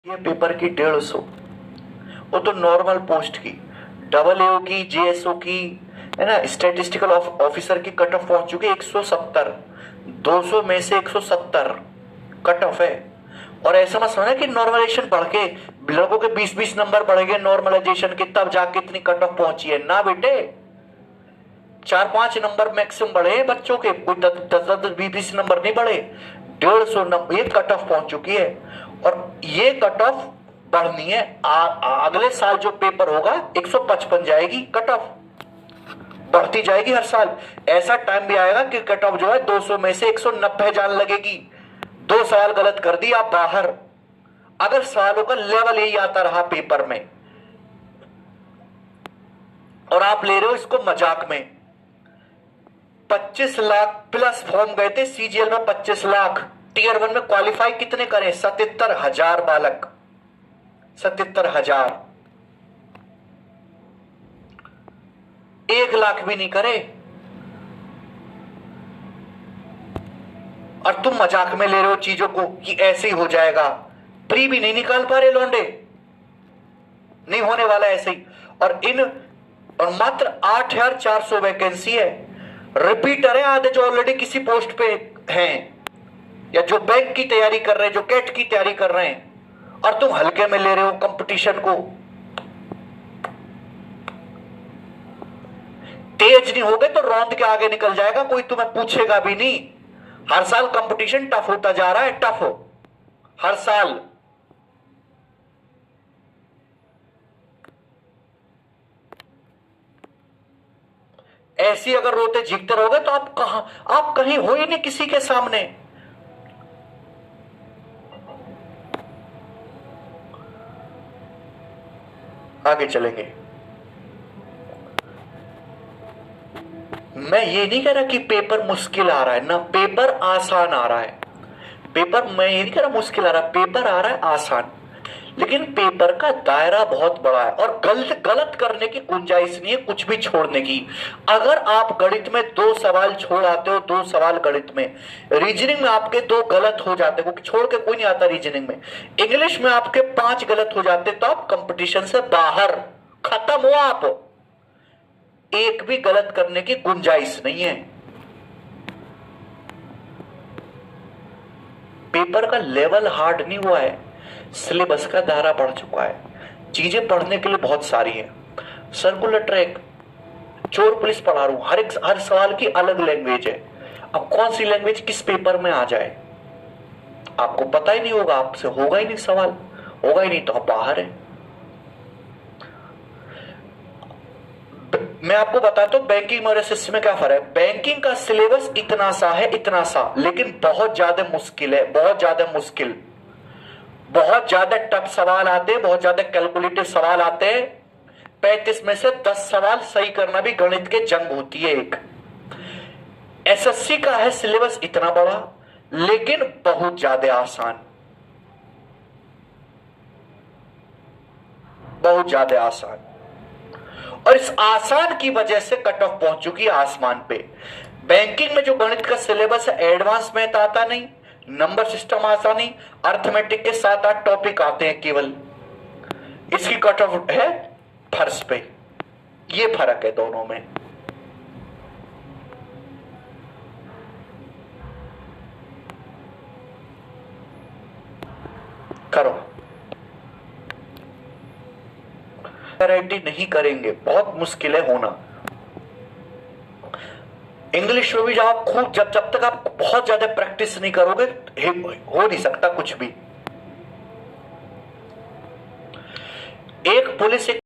ये पेपर की 150, वो तो नॉर्मल पोस्ट की, डबल एओ की, जेएसओ की, है ना, स्टैटिस्टिकल ऑफिसर की कट ऑफ पहुंच चुकी है 170। 200 में से 170 कट ऑफ है। और ऐसा मत समझना कि नॉर्मलाइजेशन बढ़ के लोगों के 20-20 नंबर बढ़ गए नॉर्मलाइजेशन के तब जाके इतनी कट ऑफ पहुंची है, ना बेटे। 4-5 नंबर मैक्सिमम बढ़े हैं बच्चों के, कोई 10-20 नंबर नहीं बढ़े। 150 नंबर ये कट ऑफ पहुंच चुकी है। और ये कट ऑफ बढ़नी है। अगले साल जो पेपर होगा 155 जाएगी कट ऑफ, बढ़ती जाएगी हर साल। ऐसा टाइम भी आएगा कि कट ऑफ जो है 200 में से 190 जाने लगेगी। 2 सवाल गलत कर दी आप बाहर, अगर सवालों का लेवल यही आता रहा पेपर में। और आप ले रहे हो इसको मजाक में। 25 लाख प्लस फॉर्म गए थे सीजीएल में, 25 लाख। टीयर 1 में क्वालिफाई कितने करें? 77,000 बालक, 77,000। 1 लाख भी नहीं करे। और तुम मजाक में ले रहे हो चीजों को कि ऐसे ही हो जाएगा। प्री भी नहीं निकाल पा रहे लौंडे, नहीं होने वाला ऐसे ही। और मात्र 8,400 वैकेंसी है। रिपीटर है आधे जो ऑलरेडी किसी पोस्ट पे हैं, या जो बैंक की तैयारी कर रहे हैं, जो कैट की तैयारी कर रहे हैं। और तुम हल्के में ले रहे हो कंपटीशन को। तेज नहीं होगे तो रौंद के आगे निकल जाएगा, कोई तुम्हें पूछेगा भी नहीं। हर साल कंपटीशन टफ होता जा रहा है, टफ हो हर साल। ऐसी अगर रोते झीकते रहोगे तो आप कहीं हो ही नहीं किसी के सामने। आगे चलेंगे। मैं ये नहीं कह रहा कि पेपर मुश्किल आ रहा है, ना पेपर आसान आ रहा है। मैं ये नहीं कह रहा मुश्किल आ रहा है, पेपर आ रहा है आसान। लेकिन पेपर का दायरा बहुत बड़ा है और गलत करने की गुंजाइश नहीं है, कुछ भी छोड़ने की। अगर आप गणित में 2 सवाल छोड़ आते हो, 2 सवाल गणित में, रीजनिंग में आपके 2 गलत हो जाते, क्योंकि छोड़ के कोई नहीं आता रीजनिंग में, इंग्लिश में आपके 5 गलत हो जाते, तो आप कंपटीशन से बाहर, खत्म हो आप। एक भी गलत करने की गुंजाइश नहीं है। पेपर का लेवल हार्ड नहीं हुआ है, सिलेबस का दायरा बढ़ चुका है। चीजें पढ़ने के लिए बहुत सारी हैं। सर्कुलर ट्रैक, चोर पुलिस पढ़ा रहा हूं, हर सवाल की अलग लैंग्वेज है। अब कौन सी लैंग्वेज किस पेपर में आ जाए आपको पता ही नहीं होगा, आपसे होगा ही नहीं सवाल, होगा ही नहीं तो आप बाहर है। मैं आपको बताता हूं बैंकिंग और एसएससी में क्या फर्क है। बैंकिंग का सिलेबस इतना सा है, इतना सा, लेकिन बहुत ज्यादा मुश्किल है, बहुत ज्यादा मुश्किल। बहुत ज्यादा टफ सवाल आते हैं, बहुत ज्यादा कैलकुलेटिव सवाल आते हैं। 35 में से 10 सवाल सही करना भी गणित के जंग होती है एक। एसएससी का है सिलेबस इतना बड़ा, लेकिन बहुत ज्यादा आसान, बहुत ज्यादा आसान। और इस आसान की वजह से कट ऑफ पहुंच चुकी है आसमान पे। बैंकिंग में जो गणित का सिलेबस है, एडवांस मैथ आता नहीं, नंबर सिस्टम आता नहीं, अर्थमेटिक के 7-8 टॉपिक आते हैं केवल। इसकी कट ऑफ है फर्श पे। ये फर्क है दोनों में। करो, वैरायटी नहीं करेंगे, बहुत मुश्किल है होना। इंग्लिश में भी जब आप खूब, जब तक आप बहुत ज्यादा प्रैक्टिस नहीं करोगे, हो नहीं सकता कुछ भी। एक पुलिस